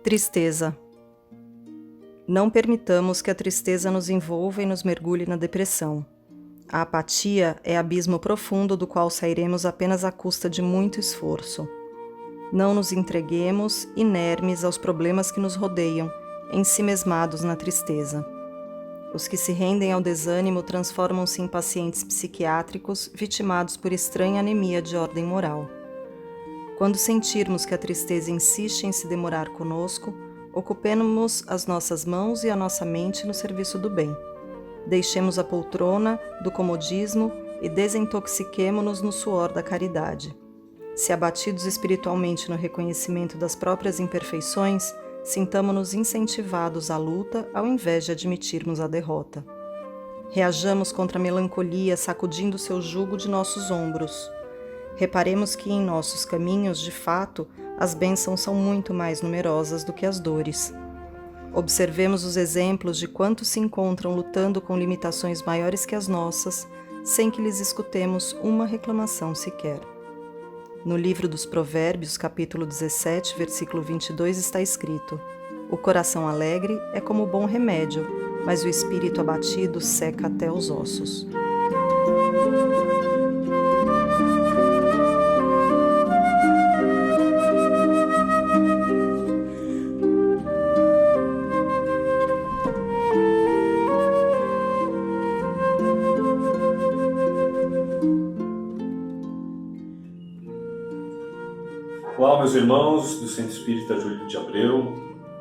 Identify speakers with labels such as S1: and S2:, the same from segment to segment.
S1: Tristeza. Não permitamos que a tristeza nos envolva e nos mergulhe na depressão. A apatia é abismo profundo do qual sairemos apenas à custa de muito esforço. Não nos entreguemos, inermes aos problemas que nos rodeiam, ensimesmados na tristeza. Os que se rendem ao desânimo transformam-se em pacientes psiquiátricos vitimados por estranha anemia de ordem moral. Quando sentirmos que a tristeza insiste em se demorar conosco, ocupemos as nossas mãos e a nossa mente no serviço do bem. Deixemos a poltrona do comodismo e desintoxiquemo-nos no suor da caridade. Se abatidos espiritualmente no reconhecimento das próprias imperfeições, sintamo-nos incentivados à luta ao invés de admitirmos a derrota. Reajamos contra a melancolia sacudindo seu jugo de nossos ombros. Reparemos que em nossos caminhos, de fato, as bênçãos são muito mais numerosas do que as dores. Observemos os exemplos de quantos se encontram lutando com limitações maiores que as nossas, sem que lhes escutemos uma reclamação sequer. No livro dos Provérbios, capítulo 17, versículo 22, está escrito: "O coração alegre é como bom remédio, mas o espírito abatido seca até os ossos."
S2: Olá, meus irmãos do Centro Espírita Júlio de Abreu.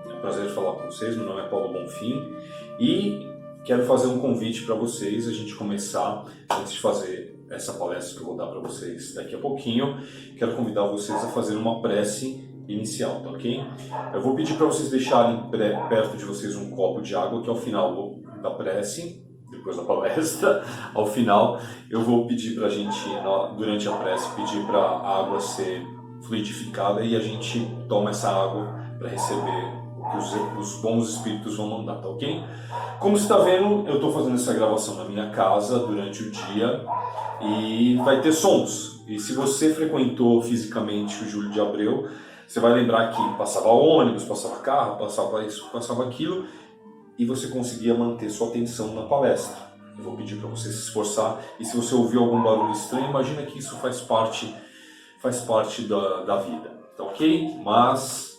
S2: É um prazer falar com vocês. Meu nome é Paulo Bonfim e quero fazer um convite para vocês, a gente começar, antes de fazer essa palestra que eu vou dar para vocês daqui a pouquinho, quero convidar vocês a fazer uma prece inicial, tá ok? Eu vou pedir para vocês deixarem perto de vocês um copo de água, que ao final da prece, depois da palestra, ao final, eu vou pedir para a gente, durante a prece, pedir para a água ser fluidificada e a gente toma essa água para receber o que os bons espíritos vão mandar, tá ok? Como você está vendo, eu estou fazendo essa gravação na minha casa durante o dia e vai ter sons. E se você frequentou fisicamente o Júlio de Abreu, você vai lembrar que passava ônibus, passava carro, passava isso, passava aquilo, e você conseguia manter sua atenção na palestra. Eu vou pedir para você se esforçar, e se você ouvir algum barulho estranho, imagina que isso faz parte da vida, tá ok? Mas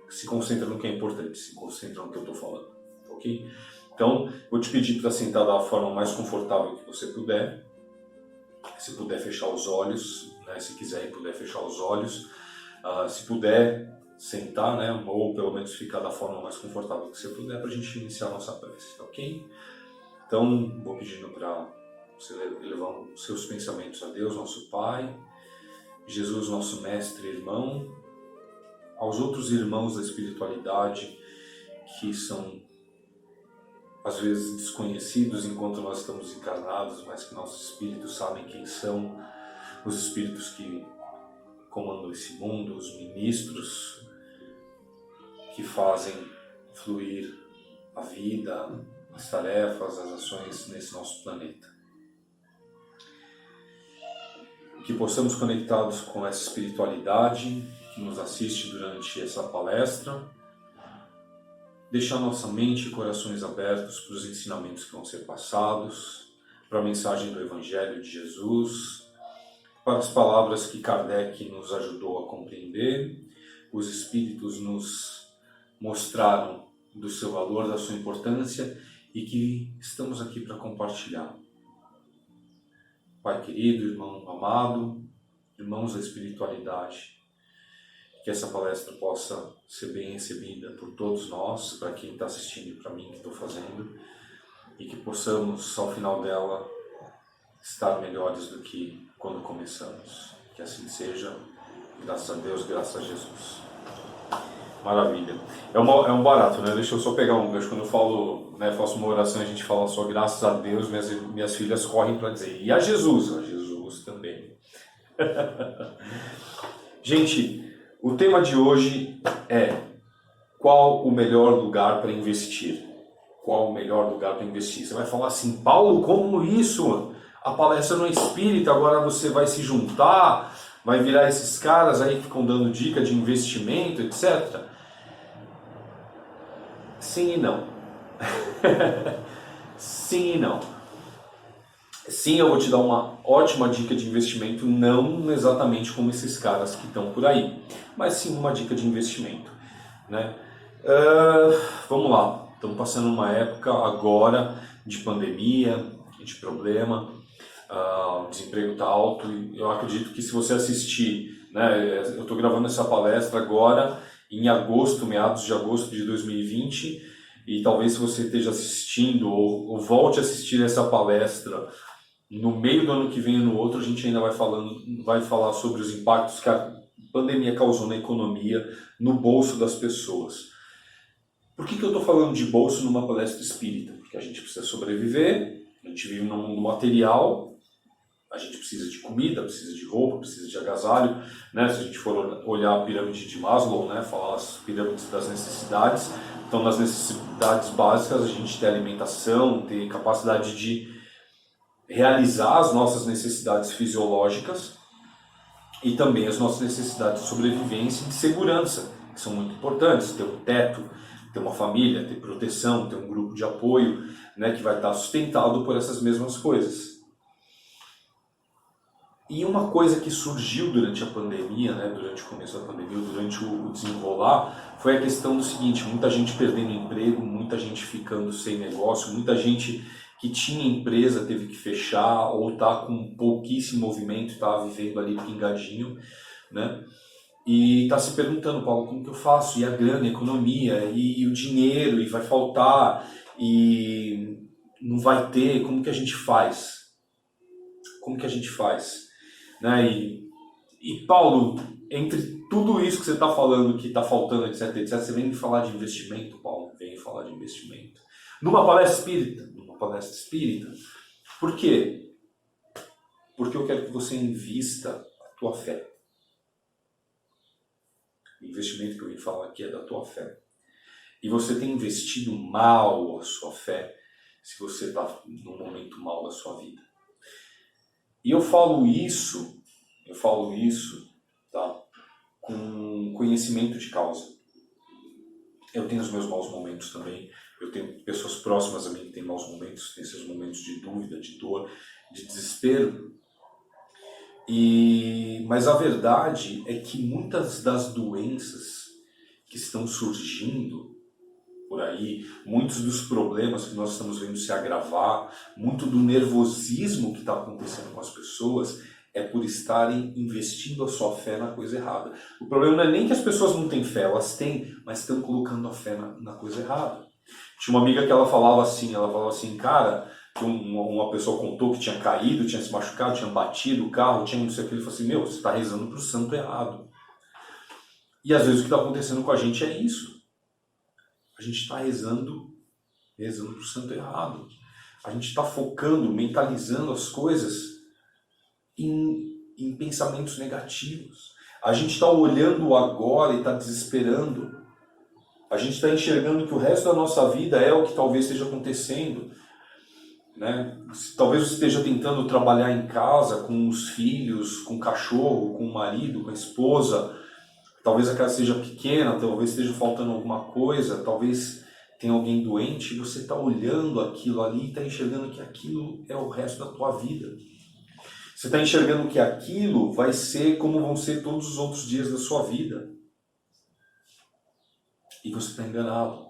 S2: se concentra no que é importante, se concentra no que eu estou falando, tá ok? Então, vou te pedir para sentar da forma mais confortável que você puder. Se puder fechar os olhos, né? Se quiser e puder fechar os olhos. Se puder sentar, né? Ou pelo menos ficar da forma mais confortável que você puder, para a gente iniciar a nossa prece, tá ok? Então, vou pedindo para você levar os seus pensamentos a Deus, nosso Pai, Jesus, nosso mestre e irmão, aos outros irmãos da espiritualidade que são às vezes desconhecidos enquanto nós estamos encarnados, mas que nossos espíritos sabem quem são, os espíritos que comandam esse mundo, os ministros que fazem fluir a vida, as tarefas, as ações nesse nosso planeta. Que possamos, conectados com essa espiritualidade que nos assiste durante essa palestra, deixar nossa mente e corações abertos para os ensinamentos que vão ser passados, para a mensagem do Evangelho de Jesus, para as palavras que Kardec nos ajudou a compreender, os Espíritos nos mostraram do seu valor, da sua importância e que estamos aqui para compartilhar. Pai querido, irmão amado, irmãos da espiritualidade, que essa palestra possa ser bem recebida por todos nós, para quem está assistindo e para mim que estou fazendo, e que possamos, ao final dela, estar melhores do que quando começamos. Que assim seja, graças a Deus, graças a Jesus. Maravilha. É um barato, né? Deixa eu só pegar um gancho. Quando eu falo, né, faço uma oração, a gente fala só graças a Deus, minhas filhas correm para dizer, e a Jesus? A Jesus também. Gente, o tema de hoje é: qual o melhor lugar para investir? Qual o melhor lugar para investir? Você vai falar assim, Paulo, como isso? A palestra não é espírita, agora você vai se juntar Vai virar esses caras aí que ficam dando dica de investimento, etc. Sim e não. Sim e não. Sim, eu vou te dar uma ótima dica de investimento, não exatamente como esses caras que estão por aí, mas sim uma dica de investimento, né? Vamos lá, estamos passando uma época agora de pandemia, de problema, o desemprego está alto e eu acredito que se você assistir, né, eu estou gravando essa palestra agora em agosto, meados de agosto de 2020, e talvez se você esteja assistindo ou volte a assistir essa palestra no meio do ano que vem e no outro, a gente ainda vai falar sobre os impactos que a pandemia causou na economia, no bolso das pessoas. Por que eu estou falando de bolso numa palestra espírita? Porque a gente precisa sobreviver, a gente vive num mundo material, a gente precisa de comida, precisa de roupa, precisa de agasalho, né? Se a gente for olhar a pirâmide de Maslow, né? Falar as pirâmides das necessidades, então nas necessidades básicas a gente tem alimentação, tem capacidade de realizar as nossas necessidades fisiológicas e também as nossas necessidades de sobrevivência e de segurança, que são muito importantes. Ter um teto, ter uma família, ter proteção, ter um grupo de apoio, né, que vai estar sustentado por essas mesmas coisas. E uma coisa que surgiu durante a pandemia, né, durante o começo da pandemia, durante o desenrolar, foi a questão do seguinte: muita gente perdendo emprego, muita gente ficando sem negócio, muita gente que tinha empresa teve que fechar ou está com pouquíssimo movimento, está vivendo ali pingadinho, né? E está se perguntando, Paulo, como que eu faço? E a grana, a economia, e o dinheiro, e vai faltar, e não vai ter, como que a gente faz? Como que a gente faz? Né? E Paulo, entre tudo isso que você está falando, que está faltando, etc, etc, você vem me falar de investimento, Paulo? Vem falar de investimento. Numa palestra espírita? Palestra espírita. Por quê? Porque eu quero que você invista a tua fé. O investimento que eu vim falar aqui é da tua fé. E você tem investido mal a sua fé se você está num momento mal da sua vida. E eu falo isso, tá, com conhecimento de causa. Eu tenho os meus maus momentos também. Eu tenho pessoas próximas a mim que têm maus momentos, têm seus momentos de dúvida, de dor, de desespero. Mas a verdade é que muitas das doenças que estão surgindo por aí, muitos dos problemas que nós estamos vendo se agravar, muito do nervosismo que está acontecendo com as pessoas, é por estarem investindo a sua fé na coisa errada. O problema não é nem que as pessoas não têm fé, elas têm, mas estão colocando a fé na coisa errada. Tinha uma amiga que ela falava assim, cara, que uma pessoa contou que tinha caído, tinha se machucado, tinha batido o carro, tinha não sei o que, ele falou assim, meu, você está rezando para o santo errado. E às vezes o que está acontecendo com a gente é isso. A gente está rezando para o santo errado. A gente está focando, mentalizando as coisas em pensamentos negativos. A gente está olhando agora e está desesperando. A gente está enxergando que o resto da nossa vida é o que talvez esteja acontecendo. Né? Talvez você esteja tentando trabalhar em casa com os filhos, com o cachorro, com o marido, com a esposa. Talvez a casa seja pequena, talvez esteja faltando alguma coisa, talvez tenha alguém doente. E você está olhando aquilo ali e está enxergando que aquilo é o resto da tua vida. Você está enxergando que aquilo vai ser como vão ser todos os outros dias da sua vida. E você está enganado.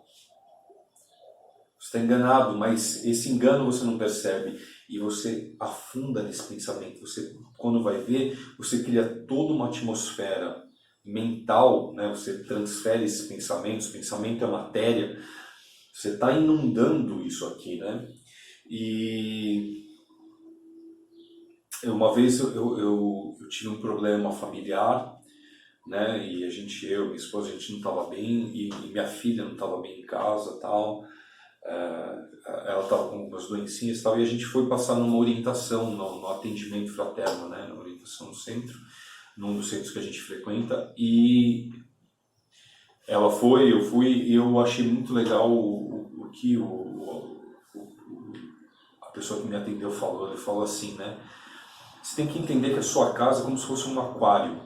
S2: Você está enganado, mas esse engano você não percebe. E você afunda nesse pensamento. Você, quando vai ver, você cria toda uma atmosfera mental, né? Você transfere esses pensamentos. Pensamento é matéria. Você está inundando isso aqui, né? E uma vez eu tive um problema familiar, né? E eu, minha esposa, a gente não estava bem e minha filha não estava bem em casa, tal. Ela estava com algumas doencinhas, tal, e a gente foi passar numa orientação no atendimento fraterno, né? Na orientação no centro, num dos centros que a gente frequenta, e ela foi, eu fui, e eu achei muito legal o que a pessoa que me atendeu falou. Ele falou assim, né? Você tem que entender que a sua casa é como se fosse um aquário.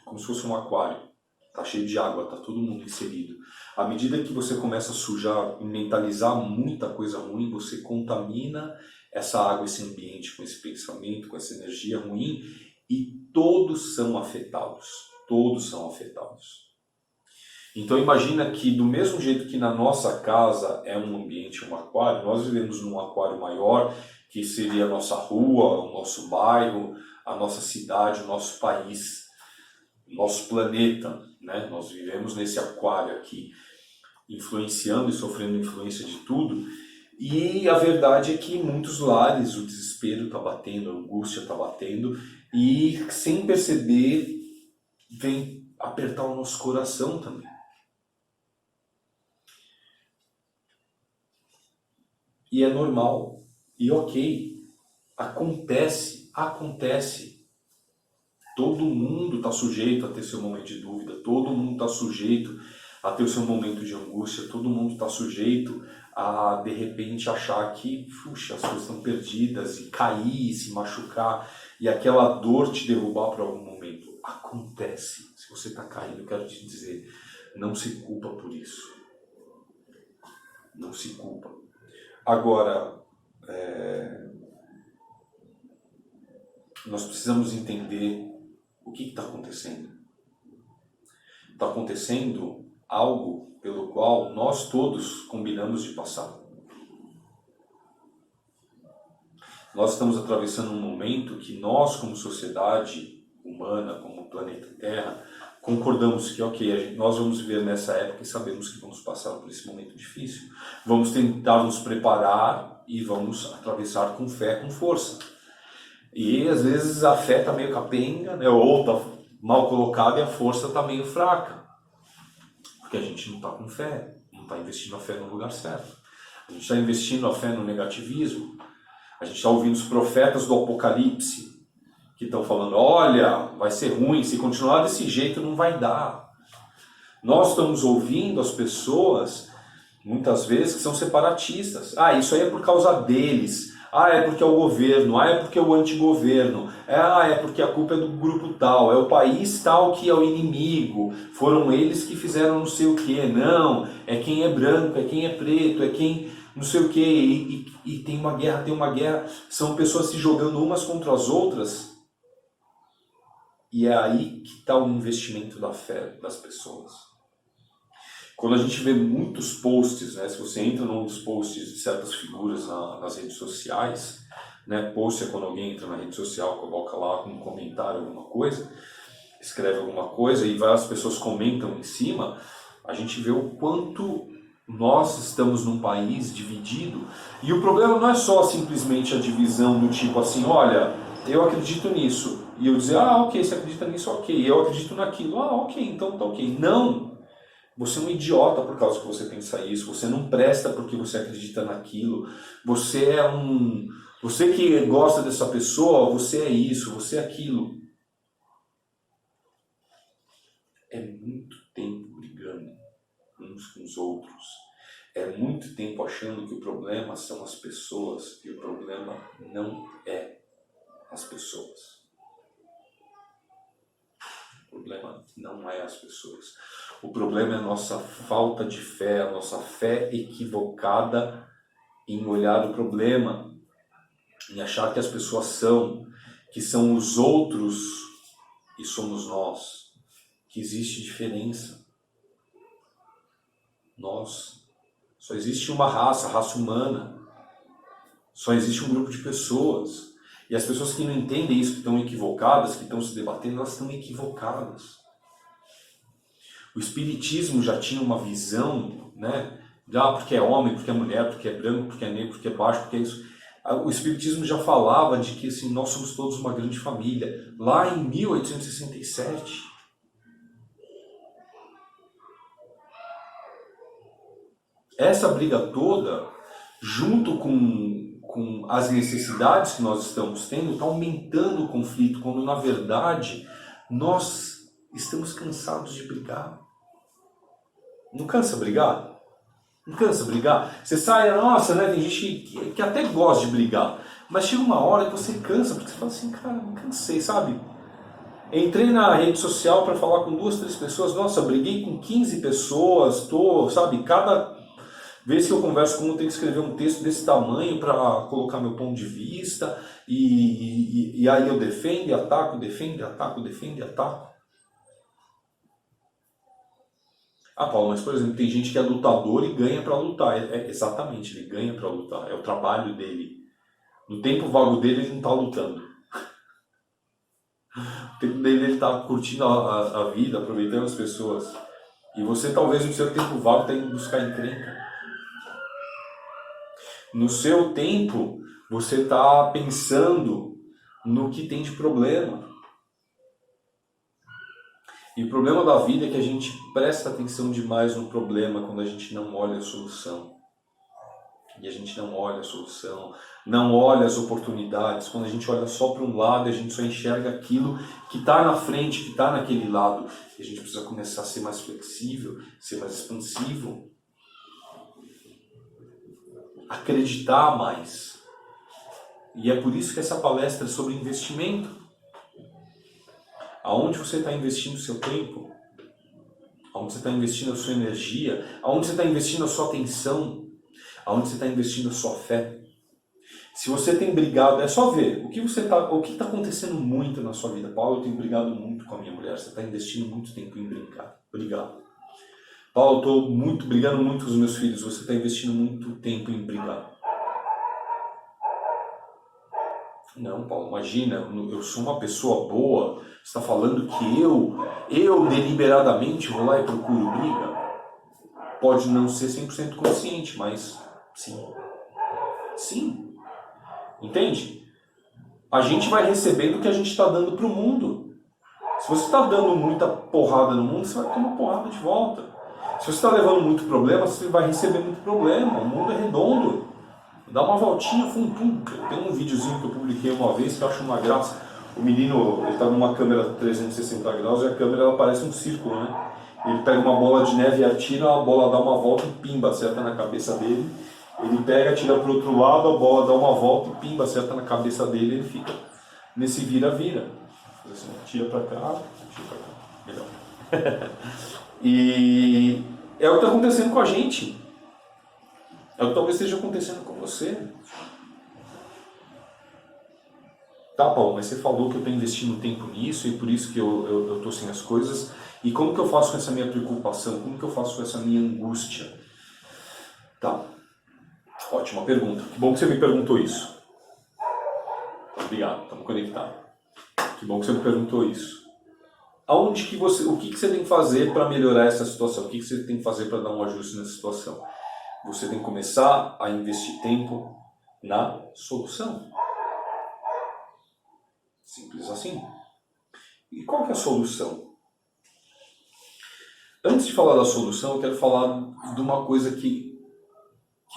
S2: Como se fosse um aquário. Está cheio de água, está todo mundo inserido. À medida que você começa a sujar e mentalizar muita coisa ruim, você contamina essa água, esse ambiente, com esse pensamento, com essa energia ruim, e todos são afetados. Todos são afetados. Então imagina que do mesmo jeito que na nossa casa é um ambiente, um aquário, nós vivemos num aquário maior, que seria a nossa rua, o nosso bairro, a nossa cidade, o nosso país, o nosso planeta, né? Nós vivemos nesse aquário aqui, influenciando e sofrendo influência de tudo. E a verdade é que em muitos lares o desespero está batendo, a angústia está batendo, e sem perceber vem apertar o nosso coração também. E é normal, e ok, acontece. Todo mundo está sujeito a ter seu momento de dúvida, todo mundo está sujeito a ter o seu momento de angústia, todo mundo está sujeito a, de repente, achar que, puxa, as coisas estão perdidas, e cair, e se machucar, e aquela dor te derrubar por algum momento. Acontece. Se você está caindo, eu quero te dizer, não se culpa por isso. Não se culpa. Agora, nós precisamos entender o que está acontecendo. Está acontecendo algo pelo qual nós todos combinamos de passar. Nós estamos atravessando um momento que nós, como sociedade humana, como planeta Terra, concordamos que, ok, nós vamos viver nessa época e sabemos que vamos passar por esse momento difícil. Vamos tentar nos preparar e vamos atravessar com fé, com força. E às vezes a fé está meio capenga, né? Ou está mal colocada, e a força está meio fraca. Porque a gente não está com fé, não está investindo a fé no lugar certo. A gente está investindo a fé no negativismo. A gente está ouvindo os profetas do Apocalipse, que estão falando, olha, vai ser ruim, se continuar desse jeito não vai dar. Nós estamos ouvindo as pessoas, muitas vezes, que são separatistas. Isso aí é por causa deles. É porque é o governo. É porque é o antigoverno. É porque a culpa é do grupo tal. É o país tal que é o inimigo. Foram eles que fizeram não sei o que. Não, é quem é branco, é quem é preto, é quem não sei o que. E tem uma guerra. São pessoas se jogando umas contra as outras. E é aí que está o investimento da fé das pessoas. Quando a gente vê muitos posts, né, se você entra num dos posts de certas figuras nas redes sociais, né, post é quando alguém entra na rede social, coloca lá um comentário, alguma coisa, escreve alguma coisa e várias pessoas comentam em cima, a gente vê o quanto nós estamos num país dividido. E o problema não é só simplesmente a divisão do tipo assim, olha, eu acredito nisso. E eu dizer, ok, você acredita nisso, ok. Eu acredito naquilo, ok, então tá ok. Não! Você é um idiota por causa que você pensa isso. Você não presta porque você acredita naquilo. Você que gosta dessa pessoa, você é isso, você é aquilo. É muito tempo brigando uns com os outros. É muito tempo achando que o problema são as pessoas e o problema não é as pessoas. O problema não é as pessoas. O problema é a nossa falta de fé, a nossa fé equivocada em olhar o problema, em achar que as pessoas que são os outros e somos nós, que existe diferença. Só existe uma raça, a raça humana. Só existe um grupo de pessoas. E as pessoas que não entendem isso, que estão equivocadas, que estão se debatendo, elas estão equivocadas. O Espiritismo já tinha uma visão, né? Porque é homem, porque é mulher, porque é branco, porque é negro, porque é baixo, porque é isso. O Espiritismo já falava de que assim, nós somos todos uma grande família. Lá em 1867. Essa briga toda, junto com as necessidades que nós estamos tendo, está aumentando o conflito, quando na verdade nós estamos cansados de brigar. Não cansa brigar? Não cansa brigar? Você sai, nossa, né? Tem gente que até gosta de brigar, Mas chega uma hora que você cansa, porque você fala assim, cara, me cansei, sabe? Entrei na rede social para falar com 2, 3 pessoas, nossa, briguei com 15 pessoas, sabe, cada vez que eu converso com um, eu tenho que escrever um texto desse tamanho para colocar meu ponto de vista, e aí eu defendo e ataco, defendo e ataco, defendo e ataco. Ah, Paulo, mas por exemplo, tem gente que é lutador e ganha para lutar. Exatamente, ele ganha para lutar, é o trabalho dele. No tempo vago dele, ele não está lutando. No tempo dele, ele está curtindo a vida, aproveitando as pessoas. E você, talvez, no seu tempo vago, está indo buscar encrenca. No seu tempo, você está pensando no que tem de problema. E o problema da vida é que a gente presta atenção demais no problema quando a gente não olha a solução. E a gente não olha a solução, não olha as oportunidades. Quando a gente olha só para um lado, a gente só enxerga aquilo que está na frente, que está naquele lado. E a gente precisa começar a ser mais flexível, ser mais expansivo. Acreditar mais. E é por isso que essa palestra é sobre investimento. Aonde você está investindo o seu tempo? Aonde você está investindo a sua energia? Aonde você está investindo a sua atenção? Aonde você está investindo a sua fé? Se você tem brigado, é só ver o que está acontecendo muito na sua vida. Paulo, eu tenho brigado muito com a minha mulher. Você está investindo muito tempo em brigar. Paulo, eu estou brigando muito com os meus filhos. Você está investindo muito tempo em brigar. Não, Paulo, imagina, eu sou uma pessoa boa. Você está falando que eu deliberadamente vou lá e procuro briga? Pode não ser 100% consciente, mas sim. Sim. Entende? A gente vai recebendo o que a gente está dando para o mundo. Se você está dando muita porrada no mundo, você vai ter uma porrada de volta. Se você está levando muito problema, você vai receber muito problema. O mundo é redondo. Dá uma voltinha, fum. Tem um videozinho que eu publiquei uma vez que eu acho uma graça. O menino, ele está numa câmera 360 graus e a câmera ela parece um círculo, né? Ele pega uma bola de neve e atira, a bola dá uma volta e pimba, acerta na cabeça dele. Ele pega, atira para o outro lado, a bola dá uma volta e pimba, acerta na cabeça dele e ele fica nesse vira-vira. Assim, tira para cá, melhor. E é o que está acontecendo com a gente. É o que talvez esteja acontecendo com você. Tá, Paulo, mas você falou que eu estou investindo tempo nisso e por isso que eu estou sem as coisas. E como que eu faço com essa minha preocupação? Como que eu faço com essa minha angústia? Tá. Ótima pergunta. Que bom que você me perguntou isso. Obrigado, estamos conectados. Que bom que você me perguntou isso. O que você tem que fazer para melhorar essa situação? O que você tem que fazer para dar um ajuste nessa situação? Você tem que começar a investir tempo na solução. Simples assim. E qual que é a solução? Antes de falar da solução, eu quero falar de uma coisa que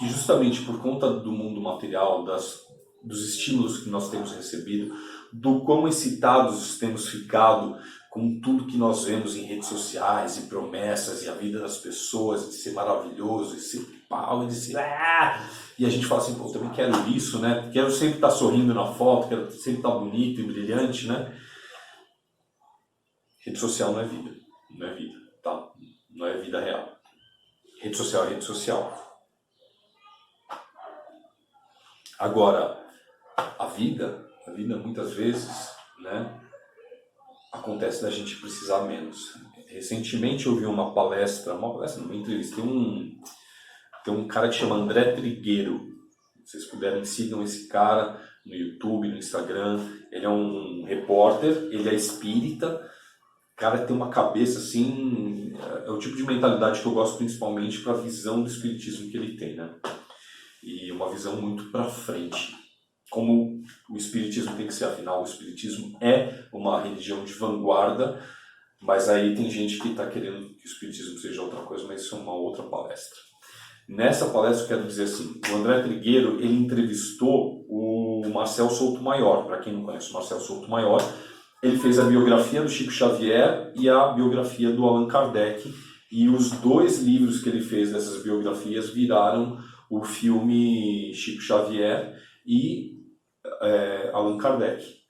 S2: justamente por conta do mundo material, dos estímulos que nós temos recebido, do quão excitados temos ficado com tudo que nós vemos em redes sociais e promessas e a vida das pessoas, de ser maravilhoso, de ser pau, de ser... E a gente fala assim, pô, eu também quero isso, né? Quero sempre estar sorrindo na foto, quero sempre estar bonito e brilhante, né? Rede social não é vida, tá? Não é vida real. Rede social é rede social. Agora, a vida muitas vezes, né, acontece da gente precisar menos. Recentemente eu vi uma palestra, uma entrevista, tem um cara que chama André Trigueiro. Se vocês puderem, sigam esse cara no YouTube, no Instagram. Ele é um repórter, ele é espírita. O cara tem uma cabeça assim, é o tipo de mentalidade que eu gosto principalmente para a visão do espiritismo que ele tem, né? E uma visão muito para frente. Como o espiritismo tem que ser, afinal, o espiritismo é uma religião de vanguarda, mas aí tem gente que está querendo que o espiritismo seja outra coisa, mas isso é uma outra palestra. Nessa palestra eu quero dizer assim, o André Trigueiro, ele entrevistou o Marcel Souto-Maior. Para quem não conhece o Marcel Souto-Maior, ele fez a biografia do Chico Xavier e a biografia do Allan Kardec, e os 2 livros que ele fez dessas biografias viraram o filme Chico Xavier e Allan Kardec.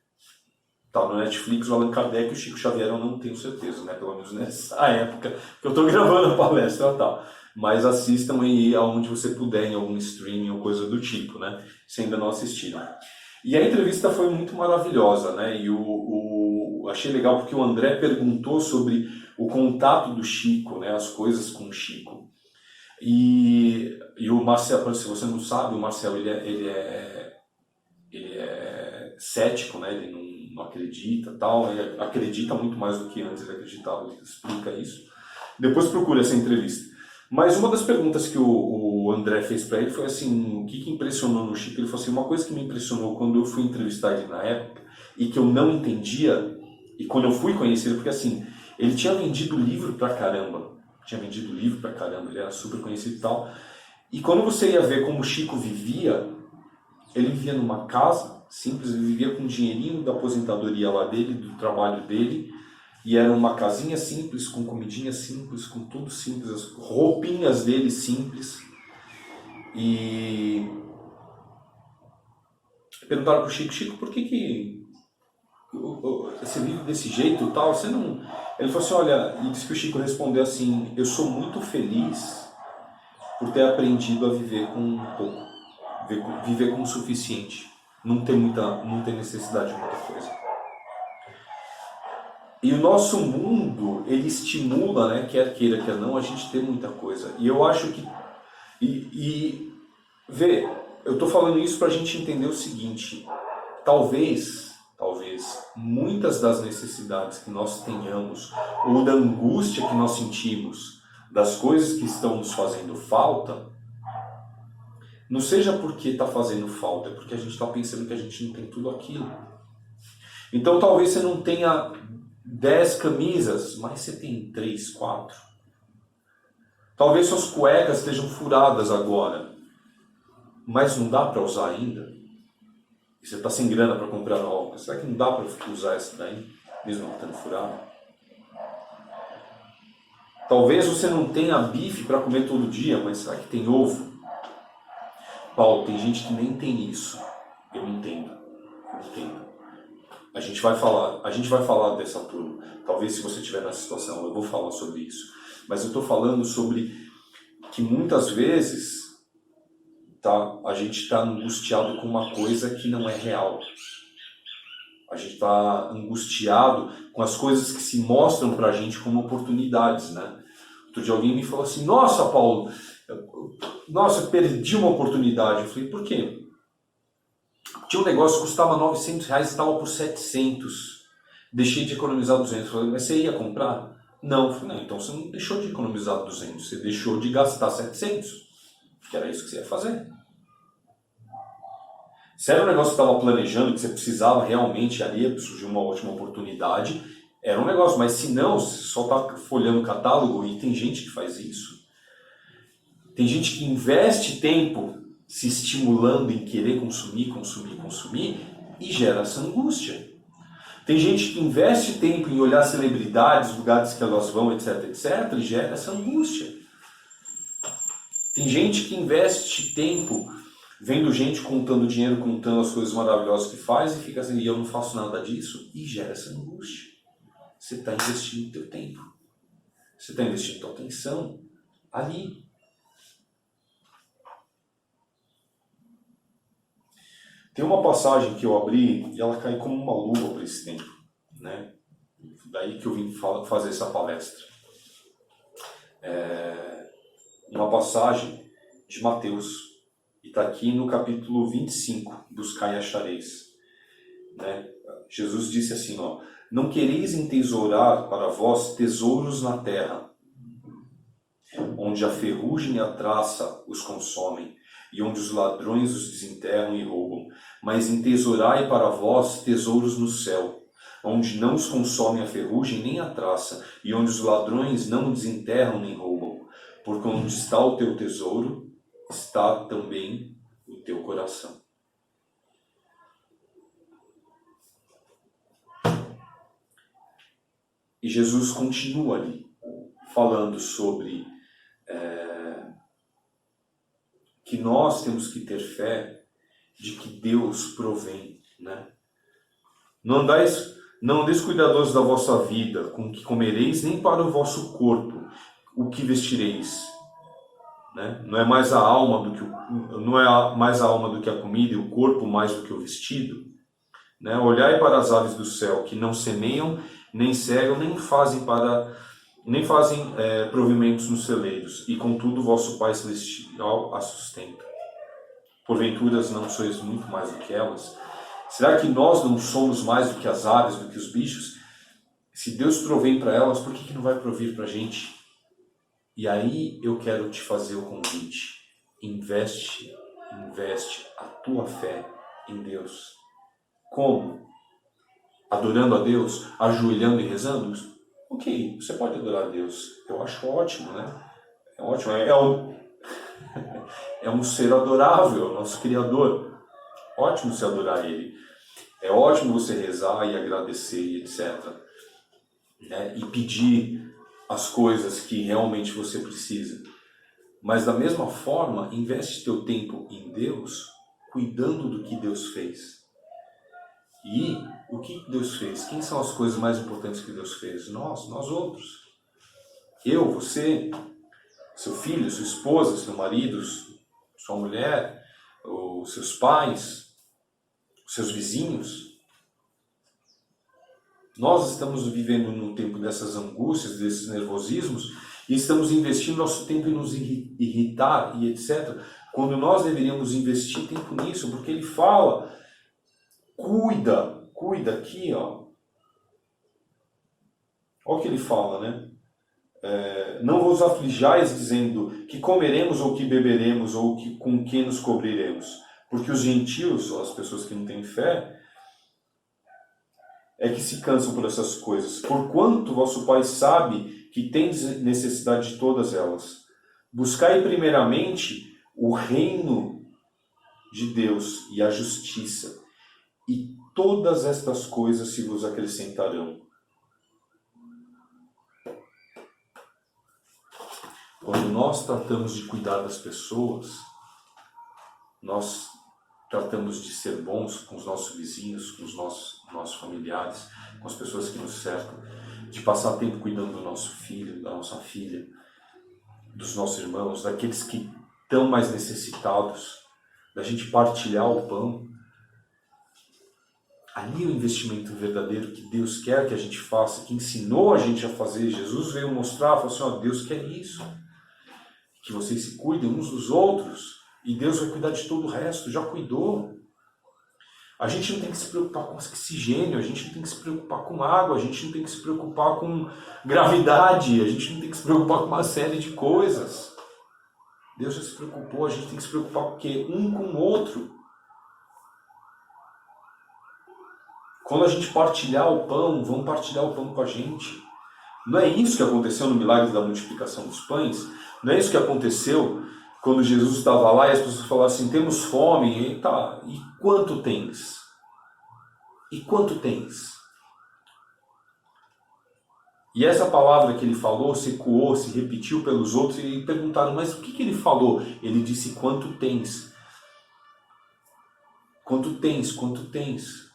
S2: Tá no Netflix o Allan Kardec e o Chico Xavier, eu não tenho certeza, né? Pelo menos nessa época que eu estou gravando a palestra e tal. Mas assistam aí aonde você puder, em algum streaming ou coisa do tipo, né? Se ainda não assistiram. E a entrevista foi muito maravilhosa, né? E achei legal porque o André perguntou sobre o contato do Chico, né? As coisas com o Chico. E o Marcel, se você não sabe, o Marcel ele é cético, né? Ele não acredita, tal. Ele acredita muito mais do que antes ele acreditava. Ele explica isso. Depois procure essa entrevista. Mas uma das perguntas que o André fez para ele foi assim, o que impressionou no Chico? Ele falou assim, uma coisa que me impressionou quando eu fui entrevistar ele na época e que eu não entendia, e quando eu fui conhecer ele, porque assim, ele tinha vendido livro pra caramba, ele era super conhecido e tal, e quando você ia ver como o Chico vivia, ele vivia numa casa simples, ele vivia com o dinheirinho da aposentadoria lá dele, do trabalho dele, e era uma casinha simples, com comidinha simples, com tudo simples, as roupinhas dele simples. E perguntaram pro Chico, por que você vive desse jeito e tal? Você não... Ele falou assim, olha, e disse que o Chico respondeu assim, eu sou muito feliz por ter aprendido a viver com pouco, viver com o suficiente, não ter necessidade de muita coisa. E o nosso mundo, ele estimula, né, quer queira, quer não, a gente ter muita coisa. E eu acho que... Vê, eu estou falando isso para a gente entender o seguinte. Talvez, muitas das necessidades que nós tenhamos, ou da angústia que nós sentimos, das coisas que estão nos fazendo falta, não seja porque está fazendo falta, é porque a gente está pensando que a gente não tem tudo aquilo. Então talvez você não tenha 10 camisas, mas você tem 3, 4. Talvez suas cuecas estejam furadas agora, mas não dá para usar ainda. E você está sem grana para comprar nova. Será que não dá para usar essa daí, mesmo não estando furada? Talvez você não tenha bife para comer todo dia, mas será que tem ovo? Paulo, tem gente que nem tem isso. Eu entendo. A gente vai falar dessa turma. Talvez se você estiver nessa situação, eu vou falar sobre isso. Mas eu estou falando sobre que muitas vezes a gente está angustiado com uma coisa que não é real. A gente está angustiado com as coisas que se mostram para a gente como oportunidades, né? Outro dia alguém me falou assim, nossa, Paulo, eu perdi uma oportunidade. Eu falei, por quê? Tinha um negócio que custava R$900 e estava por 700. Deixei de economizar 200. Eu falei, mas você ia comprar? Não. Eu falei, não, então você não deixou de economizar 200, você deixou de gastar 700. Que era isso que você ia fazer. Se era um negócio que você estava planejando, que você precisava realmente ali, surgiu uma ótima oportunidade, era um negócio. Mas se não, você só está folhando o catálogo, e tem gente que faz isso. Tem gente que investe tempo se estimulando em querer consumir e gera essa angústia. Tem gente que investe tempo em olhar celebridades, lugares que elas vão, etc, e gera essa angústia. Tem gente que investe tempo vendo gente contando dinheiro, contando as coisas maravilhosas que faz e fica assim, e eu não faço nada disso, e gera essa angústia. Você está investindo o teu tempo. Você está investindo a tua atenção ali. Tem uma passagem que eu abri e ela cai como uma luva para esse tempo, né? Daí que eu vim fazer essa palestra. Uma passagem de Mateus, e está aqui no capítulo 25, buscai e achareis. Né? Jesus disse assim, ó, não quereis entesourar para vós tesouros na terra, onde a ferrugem e a traça os consomem, e onde os ladrões os desenterram e roubam, mas entesourai para vós tesouros no céu, onde não os consome a ferrugem nem a traça, e onde os ladrões não desenterram nem roubam, porque onde está o teu tesouro, está também o teu coração. E Jesus continua ali, falando sobre que nós temos que ter fé de que Deus provém, né? Não andeis cuidadosos da vossa vida, com o que comereis, nem para o vosso corpo, o que vestireis. Né? Não é mais a alma do que a comida e o corpo mais do que o vestido. Né? Olhai para as aves do céu, que não semeiam, nem cegam, nem fazem provimentos nos celeiros, e contudo vosso Pai Celestial a sustenta. Porventura não sois muito mais do que elas? Será que nós não somos mais do que as aves, do que os bichos? Se Deus provém para elas, por que não vai provir para a gente? E aí eu quero te fazer o convite. Investe a tua fé em Deus. Como? Adorando a Deus? Ajoelhando e rezando? Ok, você pode adorar a Deus. Eu acho ótimo, né? É ótimo. É um ser adorável, nosso Criador. Ótimo se adorar Ele. É ótimo você rezar e agradecer, etc. Né? E pedir as coisas que realmente você precisa. Mas da mesma forma, investe teu tempo em Deus, cuidando do que Deus fez. E o que Deus fez? Quem são as coisas mais importantes que Deus fez? Nós outros. Eu, você, seu filho, sua esposa, seu marido, sua mulher, os seus pais, os seus vizinhos. Nós estamos vivendo num tempo dessas angústias, desses nervosismos, e estamos investindo nosso tempo em nos irritar e etc. Quando nós deveríamos investir tempo nisso, porque ele fala, cuida aqui, ó. Olha o que ele fala, né? Não vos aflijais dizendo que comeremos ou que beberemos ou com que nos cobriremos. Porque os gentios, ou as pessoas que não têm fé, é que se cansam por essas coisas. Porquanto vosso Pai sabe que tendes necessidade de todas elas. Buscai primeiramente o reino de Deus e a justiça, e todas estas coisas se vos acrescentarão. Quando nós tratamos de cuidar das pessoas, nós tratamos de ser bons com os nossos vizinhos, com os nossos familiares, com as pessoas que nos cercam, de passar tempo cuidando do nosso filho, da nossa filha, dos nossos irmãos, daqueles que estão mais necessitados, da gente partilhar o pão. Ali é o investimento verdadeiro que Deus quer que a gente faça, que ensinou a gente a fazer. Jesus veio mostrar, falou assim, ó, Deus quer isso, que vocês se cuidem uns dos outros, e Deus vai cuidar de todo o resto, já cuidou. A gente não tem que se preocupar com oxigênio, a gente não tem que se preocupar com água, a gente não tem que se preocupar com gravidade, a gente não tem que se preocupar com uma série de coisas. Deus já se preocupou, a gente tem que se preocupar com o quê? Um com o outro. Quando a gente partilhar o pão, vamos partilhar o pão com a gente. Não é isso que aconteceu no milagre da multiplicação dos pães? Não é isso que aconteceu quando Jesus estava lá e as pessoas falaram assim, temos fome, e tá, e quanto tens? E quanto tens? E essa palavra que ele falou se ecoou, se repetiu pelos outros e perguntaram, mas o que ele falou? Ele disse, quanto tens? Quanto tens? Quanto tens?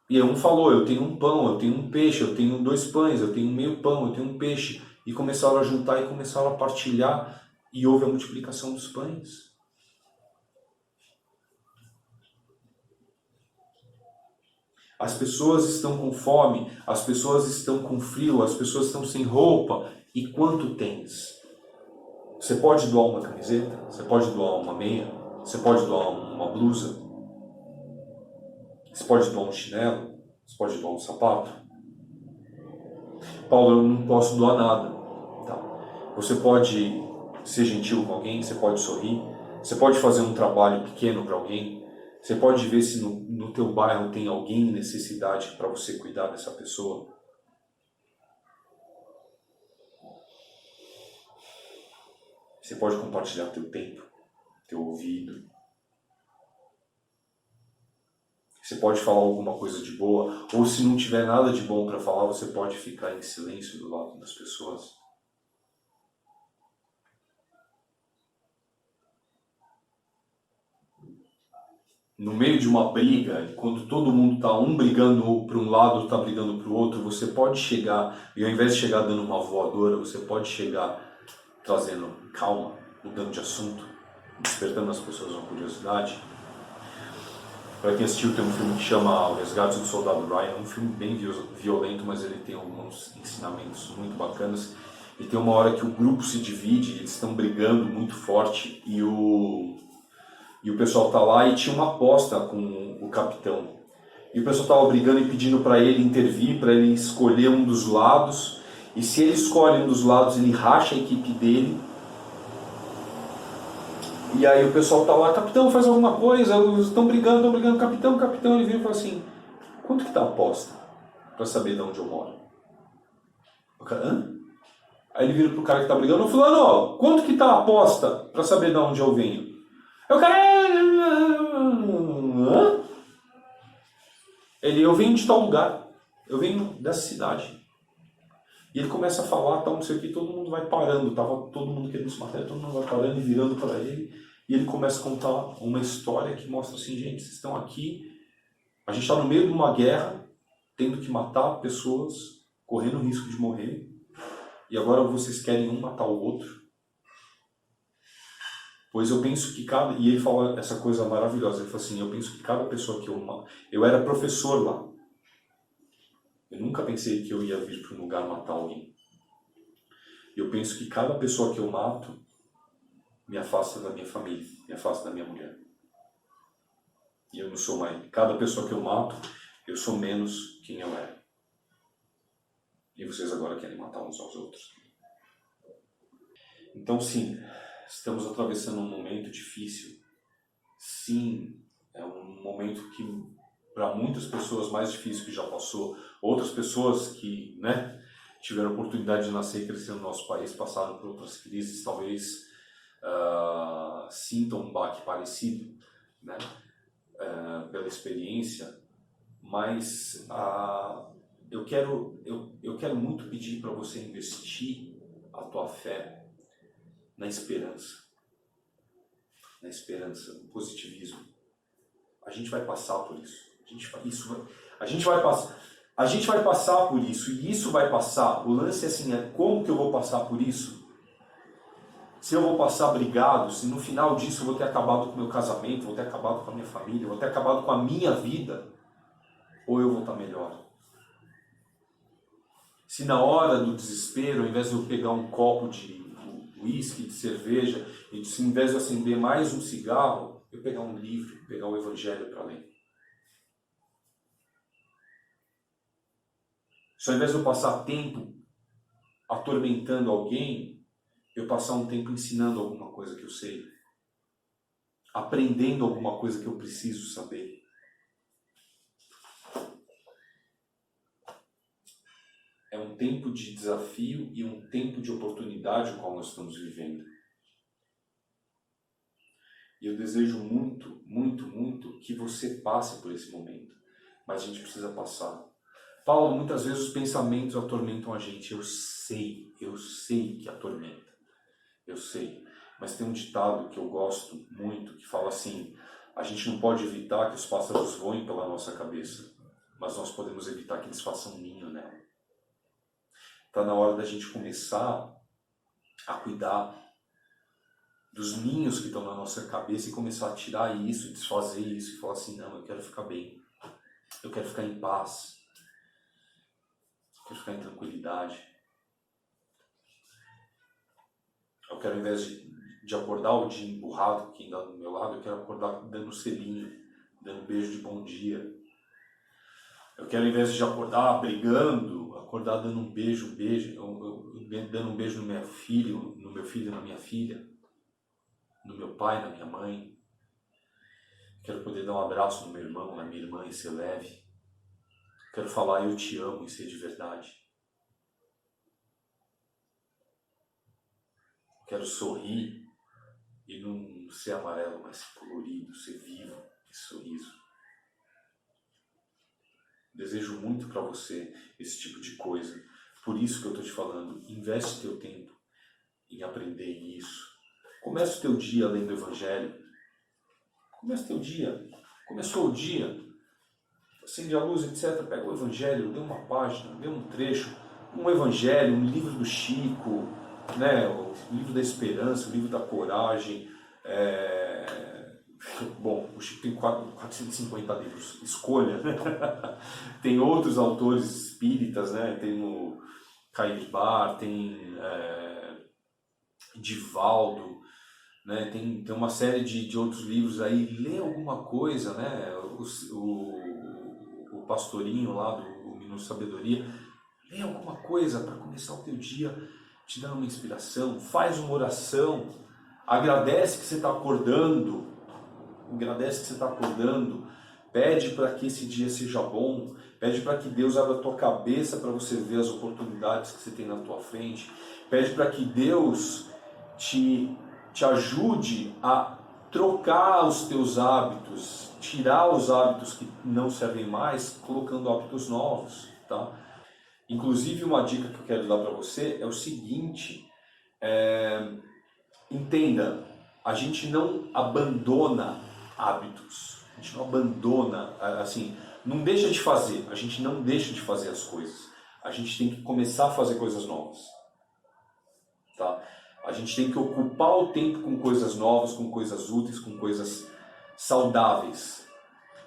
S2: E um falou, eu tenho um pão, eu tenho um peixe, eu tenho 2 pães, eu tenho meio pão, eu tenho um peixe. E começaram a juntar e começaram a partilhar e houve a multiplicação dos pães. As pessoas estão com fome, as pessoas estão com frio, as pessoas estão sem roupa. E quanto tens? Você pode doar uma camiseta? Você pode doar uma meia? Você pode doar uma blusa? Você pode doar um chinelo? Você pode doar um sapato? Paulo, eu não posso doar nada. Tá. Você pode ser gentil com alguém, você pode sorrir, você pode fazer um trabalho pequeno para alguém, você pode ver se no teu bairro tem alguém em necessidade para você cuidar dessa pessoa. Você pode compartilhar teu tempo, teu ouvido. Você pode falar alguma coisa de boa, ou se não tiver nada de bom para falar, você pode ficar em silêncio do lado das pessoas. no meio de uma briga, quando todo mundo está um brigando para um lado, outro está brigando para o outro, você pode chegar, e ao invés de chegar dando uma voadora, você pode chegar trazendo calma, mudando de assunto, despertando as pessoas uma curiosidade. Para quem assistiu, tem um filme que chama O Resgate do Soldado Ryan, é um filme bem violento, mas ele tem alguns ensinamentos muito bacanas. E tem uma hora que o grupo se divide, eles estão brigando muito forte e o pessoal tá lá e tinha uma aposta com o capitão. E o pessoal estava brigando e pedindo para ele intervir, para ele escolher um dos lados. E se ele escolhe um dos lados, ele racha a equipe dele. E aí o pessoal tá lá, capitão, faz alguma coisa, eles estão brigando, capitão, ele vira e fala assim, quanto que tá a aposta? Para saber de onde eu moro. O cara, hã? Aí ele vira pro cara que tá brigando, fulano, ó, quanto que tá a aposta? Para saber de onde eu venho. Aí o cara, hã? Eu venho de tal lugar, eu venho dessa cidade. E ele começa a falar, tal, não sei o que, todo mundo vai parando, tava todo mundo querendo se matar, todo mundo vai parando e virando para ele. E ele começa a contar uma história que mostra assim, gente, vocês estão aqui, a gente está no meio de uma guerra, tendo que matar pessoas, correndo o risco de morrer, e agora vocês querem um matar o outro. Pois eu penso que e ele fala essa coisa maravilhosa, ele fala assim, eu penso que cada pessoa que eu era professor lá, eu nunca pensei que eu ia vir para um lugar matar alguém. Eu penso que cada pessoa que eu mato me afasta da minha família, me afasta da minha mulher. E eu não sou mais. Cada pessoa que eu mato, eu sou menos quem eu era. E vocês agora querem matar uns aos outros. Então, sim, estamos atravessando um momento difícil. Sim, é um momento que, para muitas pessoas, mais difícil que já passou. Outras pessoas que, tiveram a oportunidade de nascer e crescer no nosso país, passaram por outras crises, talvez sintam um baque parecido, pela experiência, mas eu quero muito pedir para você investir a tua fé na esperança, no positivismo. A gente vai passar por isso. A gente vai passar por isso e isso vai passar. O lance é assim, como que eu vou passar por isso? Se eu vou passar brigado, se no final disso eu vou ter acabado com o meu casamento, vou ter acabado com a minha família, vou ter acabado com a minha vida, ou eu vou estar melhor. Se na hora do desespero, ao invés de eu pegar um copo de uísque, de cerveja, e se ao invés de eu acender mais um cigarro, eu pegar um livro, pegar o Evangelho para ler. Se ao invés de eu passar tempo atormentando alguém, eu passar um tempo ensinando alguma coisa que eu sei, aprendendo alguma coisa que eu preciso saber. É um tempo de desafio e um tempo de oportunidade o qual nós estamos vivendo. E eu desejo muito, muito, muito que você passe por esse momento. Mas a gente precisa passar. Paulo, muitas vezes os pensamentos atormentam a gente. Eu sei que atormenta. Eu sei. Mas tem um ditado que eu gosto muito, que fala assim, a gente não pode evitar que os pássaros voem pela nossa cabeça, mas nós podemos evitar que eles façam um ninho nela. Está na hora da gente começar a cuidar dos ninhos que estão na nossa cabeça e começar a tirar isso, desfazer isso e falar assim, não, eu quero ficar bem, eu quero ficar em paz, eu quero ficar em tranquilidade. Eu quero, ao invés de acordar o dia emburrado, quem dá do meu lado, eu quero acordar dando selinho, dando um beijo de bom dia. Eu quero, ao invés de acordar brigando, acordar dando um beijo, dando um beijo no meu filho e na minha filha, no meu pai, na minha mãe. Quero poder dar um abraço no meu irmão, na minha irmã e ser leve. Quero falar eu te amo e ser de verdade. Quero sorrir e não ser amarelo, mas ser colorido, ser vivo, esse sorriso. Desejo muito para você esse tipo de coisa. Por isso que eu estou te falando, investe teu tempo em aprender isso. Comece o teu dia lendo o Evangelho. Comece o teu dia Começou o dia, acende a luz, etc. Pega o Evangelho, lê uma página, lê um trecho, um Evangelho, um livro do Chico, né? O livro da esperança, o livro da coragem. Bom, o Chico tem 450 livros, escolha. Né? Tem outros autores espíritas, né? Tem o Caíbar, tem Divaldo, né? Tem uma série de outros livros aí. Lê alguma coisa, né? O Pastorinho lá do Minuto de Sabedoria. Lê alguma coisa para começar o teu dia te dando uma inspiração. Faz uma oração. Agradece que você está acordando. Pede para que esse dia seja bom. Pede para que Deus abra a tua cabeça para você ver as oportunidades que você tem na tua frente. Pede para que Deus te ajude a trocar os teus hábitos, tirar os hábitos que não servem mais, colocando hábitos novos, tá? Inclusive, uma dica que eu quero dar para você é o seguinte, entenda, a gente não abandona hábitos, a gente não abandona, assim, não deixa de fazer, a gente não deixa de fazer as coisas, a gente tem que começar a fazer coisas novas, tá? A gente tem que ocupar o tempo com coisas novas, com coisas úteis, com coisas saudáveis.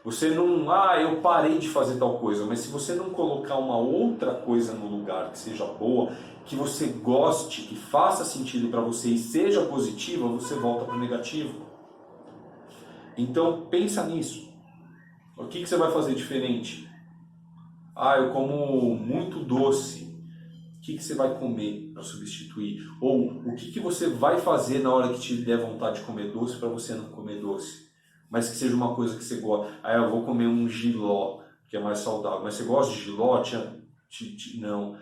S2: Você não, eu parei de fazer tal coisa, mas se você não colocar uma outra coisa no lugar que seja boa, que você goste, que faça sentido para você e seja positiva, você volta para o negativo. Então pensa nisso. O que você vai fazer diferente? Eu como muito doce. O que você vai comer para substituir? Ou o que você vai fazer na hora que te der vontade de comer doce para você não comer doce? Mas que seja uma coisa que você gosta. Eu vou comer um jiló, que é mais saudável. Mas você gosta de jiló? Não.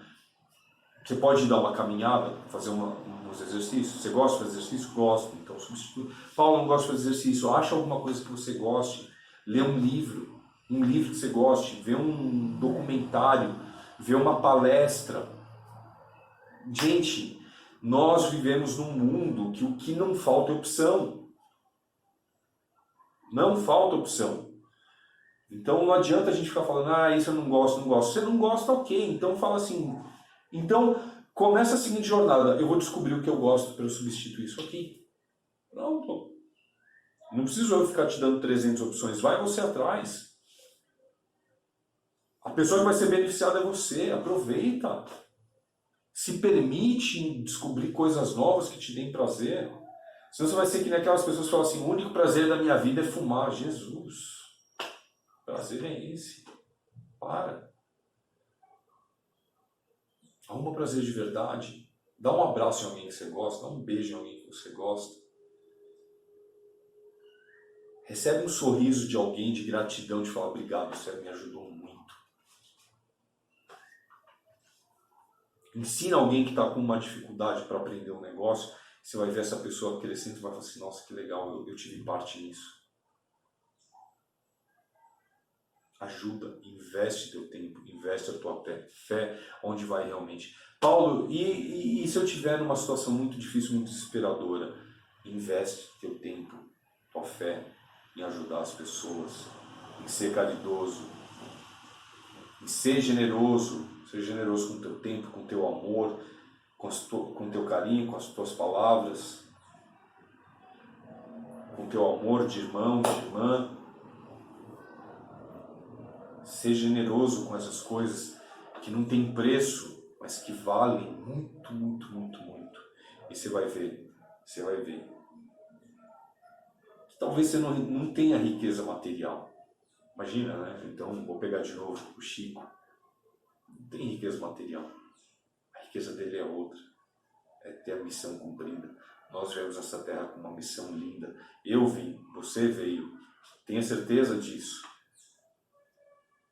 S2: Você pode dar uma caminhada, fazer uns exercícios? Você gosta de fazer exercício? Gosto. Então substitui. Paulo, não gosta de fazer exercício. Acha alguma coisa que você goste. Lê um livro que você goste. Vê um documentário. Vê uma palestra. Gente, nós vivemos num mundo que o que não falta é opção. Não falta opção. Então não adianta a gente ficar falando, isso eu não gosto. Você não gosta, ok. Então fala assim, então começa a seguinte jornada, eu vou descobrir o que eu gosto para eu substituir isso aqui. Pronto. Não preciso eu ficar te dando 300 opções, vai você atrás. A pessoa que vai ser beneficiada é você, aproveita. Se permite descobrir coisas novas que te deem prazer. Senão você vai ser que nem aquelas pessoas que falam assim, o único prazer da minha vida é fumar. Jesus, prazer é esse. Para. Arruma prazer de verdade. Dá um abraço em alguém que você gosta, dá um beijo em alguém que você gosta. Recebe um sorriso de alguém de gratidão, de falar obrigado, você me ajudou muito. Ensina alguém que está com uma dificuldade para aprender um negócio, você vai ver essa pessoa crescendo e vai falar assim, nossa, que legal, eu tive parte nisso. Ajuda, investe teu tempo, investe a tua fé onde vai realmente. Paulo, e se eu estiver numa situação muito difícil, muito desesperadora? Investe teu tempo, tua fé em ajudar as pessoas, em ser caridoso, em ser generoso. Seja generoso com o teu tempo, com o teu amor, com o teu carinho, com as tuas palavras, com o teu amor de irmão, de irmã. Seja generoso com essas coisas que não tem preço, mas que valem muito, muito, muito, muito. E você vai ver. Que talvez você não tenha riqueza material. Imagina, né? Então, vou pegar de novo o Chico. Não tem riqueza material. A riqueza dele é outra. É ter a missão cumprida. Nós viemos a essa terra com uma missão linda. Eu vim, você veio. Tenha certeza disso.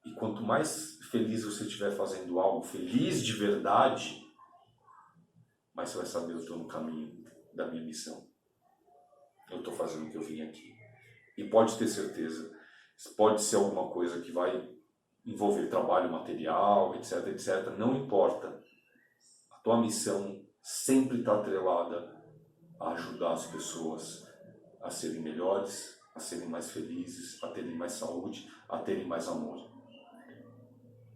S2: E quanto mais feliz você estiver fazendo algo, feliz de verdade, mais você vai saber, eu estou no caminho da minha missão. Eu estou fazendo o que eu vim aqui. E pode ter certeza, pode ser alguma coisa que vai envolver trabalho material, etc, etc. Não importa. A tua missão sempre está atrelada a ajudar as pessoas a serem melhores, a serem mais felizes, a terem mais saúde, a terem mais amor.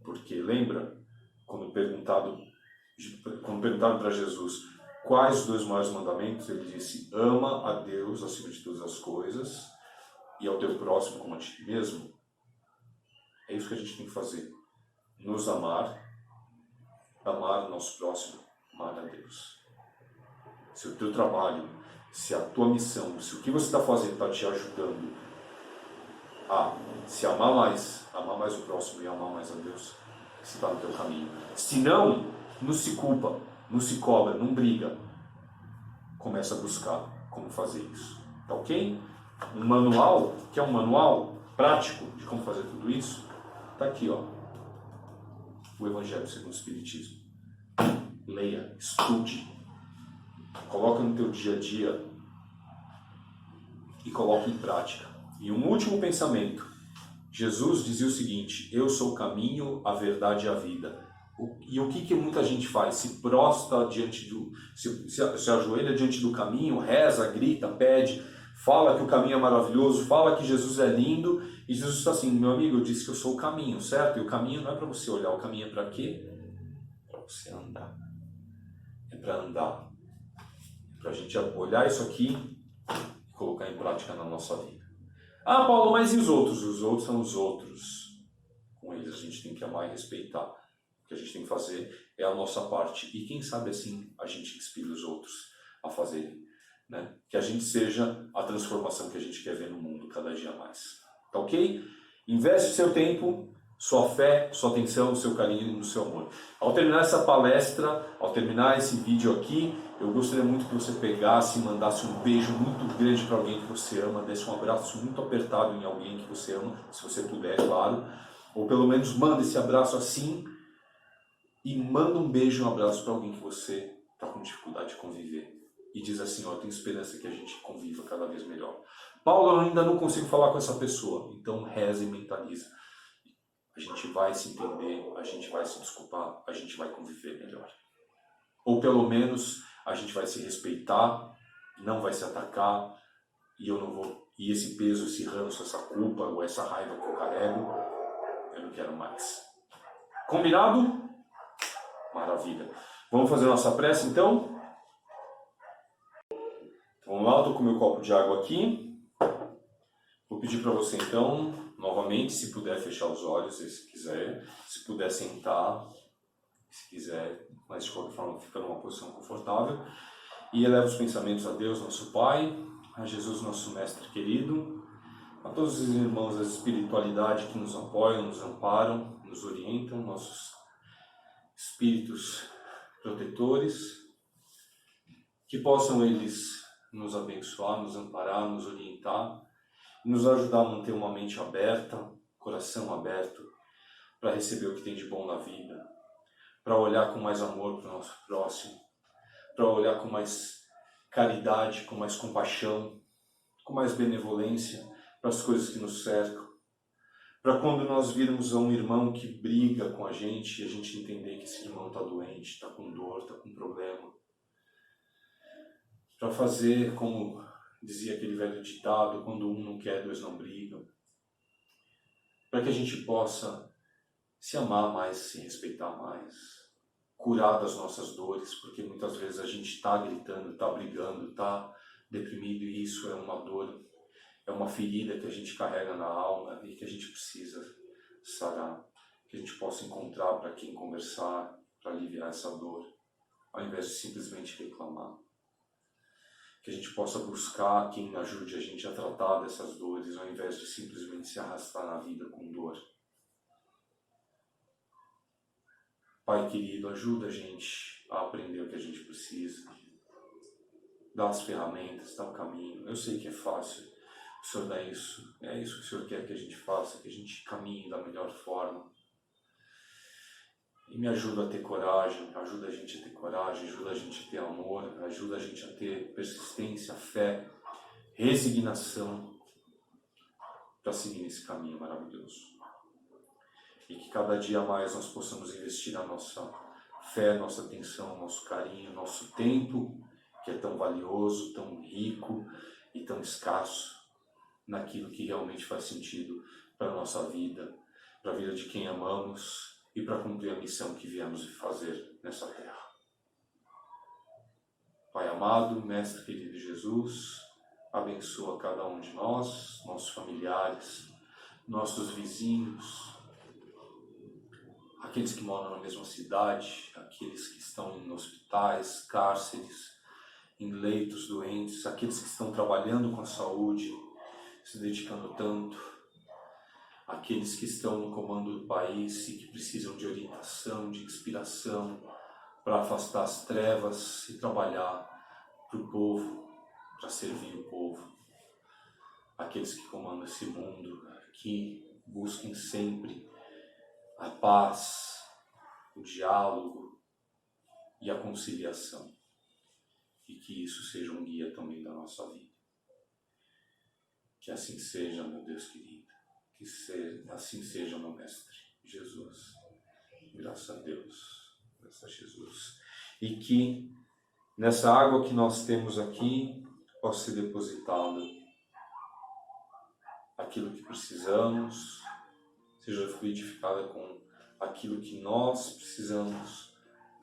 S2: Porque lembra, quando perguntado para Jesus quais os 2 maiores mandamentos, ele disse: ama a Deus acima de todas as coisas e ao teu próximo como a ti mesmo. É isso que a gente tem que fazer. Nos amar, amar o nosso próximo, amar a Deus. Se o teu trabalho, se a tua missão, se o que você está fazendo está te ajudando a se amar mais o próximo e amar mais a Deus, você está no teu caminho. Se não, não se culpa, não se cobra, não briga. Começa a buscar como fazer isso. Tá ok? Um manual, que é um manual prático de como fazer tudo isso, tá aqui, ó. O Evangelho segundo o Espiritismo. Leia, estude, coloca no teu dia a dia e coloca em prática. E um último pensamento. Jesus dizia o seguinte: eu sou o caminho, a verdade e a vida. E o que muita gente faz? Se prostra diante do... Se ajoelha diante do caminho, reza, grita, pede, fala que o caminho é maravilhoso, fala que Jesus é lindo, e Jesus está assim: meu amigo, eu disse que eu sou o caminho, certo? E o caminho não é para você olhar, o caminho é para quê? Para você andar. É para andar. É para a gente olhar isso aqui e colocar em prática na nossa vida. Ah, Paulo, mas e os outros? Os outros são os outros. Com eles a gente tem que amar e respeitar. O que a gente tem que fazer é a nossa parte. E quem sabe assim a gente inspira os outros a fazerem. Né? Que a gente seja a transformação que a gente quer ver no mundo cada dia mais. Tá ok? Investe seu tempo, sua fé, sua atenção, seu carinho no seu amor. Ao terminar essa palestra, ao terminar esse vídeo aqui, eu gostaria muito que você pegasse e mandasse um beijo muito grande para alguém que você ama, desse um abraço muito apertado em alguém que você ama, se você puder, claro. Ou pelo menos manda esse abraço assim e manda um beijo e um abraço para alguém que você está com dificuldade de conviver. E diz assim: ó, eu tenho esperança que a gente conviva cada vez melhor. Paulo, eu ainda não consigo falar com essa pessoa. Então reza e mentaliza. A gente vai se entender, a gente vai se desculpar, a gente vai conviver melhor. Ou pelo menos a gente vai se respeitar, não vai se atacar, e eu não vou. E esse peso, esse ranço, essa culpa ou essa raiva que eu carrego, eu não quero mais. Combinado? Maravilha. Vamos fazer nossa prece então? Vamos lá, eu estou com meu copo de água aqui. Vou pedir para você então, novamente, se puder fechar os olhos, se quiser. Se puder sentar, se quiser, mas de qualquer forma fica numa posição confortável. E eleva os pensamentos a Deus, nosso Pai, a Jesus, nosso Mestre querido, a todos os irmãos da espiritualidade que nos apoiam, nos amparam, nos orientam, nossos espíritos protetores, que possam eles nos abençoar, nos amparar, nos orientar, nos ajudar a manter uma mente aberta, coração aberto, para receber o que tem de bom na vida, para olhar com mais amor para o nosso próximo, para olhar com mais caridade, com mais compaixão, com mais benevolência para as coisas que nos cercam, para quando nós virmos a um irmão que briga com a gente entender que esse irmão está doente, está com dor, está com problema, para fazer como dizia aquele velho ditado: quando um não quer, dois não brigam, para que a gente possa se amar mais, se respeitar mais, curar das nossas dores, porque muitas vezes a gente está gritando, está brigando, está deprimido, e isso é uma dor, é uma ferida que a gente carrega na alma e que a gente precisa sarar, que a gente possa encontrar para quem conversar, para aliviar essa dor, ao invés de simplesmente reclamar. Que a gente possa buscar quem ajude a gente a tratar dessas dores, ao invés de simplesmente se arrastar na vida com dor. Pai querido, ajuda a gente a aprender o que a gente precisa, dá as ferramentas, dá o caminho. Eu sei que é fácil, o Senhor dá isso, é isso que o Senhor quer que a gente faça, que a gente caminhe da melhor forma. E me ajuda a ter coragem, ajuda a gente a ter coragem, ajuda a gente a ter amor, ajuda a gente a ter persistência, fé, resignação para seguir nesse caminho maravilhoso. E que cada dia mais nós possamos investir na nossa fé, nossa atenção, nosso carinho, nosso tempo, que é tão valioso, tão rico e tão escasso, naquilo que realmente faz sentido para a nossa vida, para a vida de quem amamos e para cumprir a missão que viemos fazer nessa terra. Pai amado, Mestre querido Jesus, abençoa cada um de nós, nossos familiares, nossos vizinhos, aqueles que moram na mesma cidade, aqueles que estão em hospitais, cárceres, em leitos doentes, aqueles que estão trabalhando com a saúde, se dedicando tanto, aqueles que estão no comando do país e que precisam de orientação, de inspiração, para afastar as trevas e trabalhar para o povo, para servir o povo. Aqueles que comandam esse mundo, que busquem sempre a paz, o diálogo e a conciliação. E que isso seja um guia também da nossa vida. Que assim seja, meu Deus querido. Assim seja, meu Mestre Jesus. Graças a Deus. Graças a Jesus. E que nessa água que nós temos aqui possa ser depositada aquilo que precisamos, seja fluidificada com aquilo que nós precisamos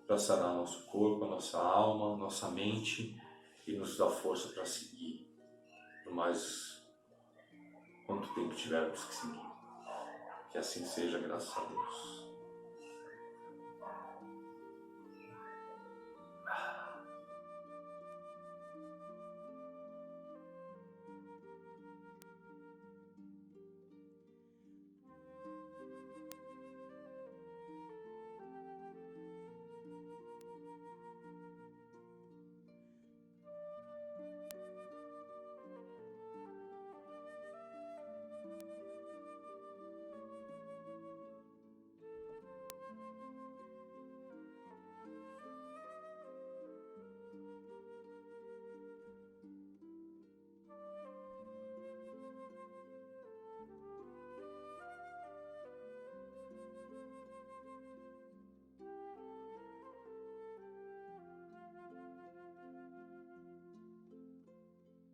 S2: para sarar nosso corpo, a nossa alma, nossa mente e nos dar força para seguir por mais quanto tempo tivermos que seguir. Que assim seja, graças a Deus.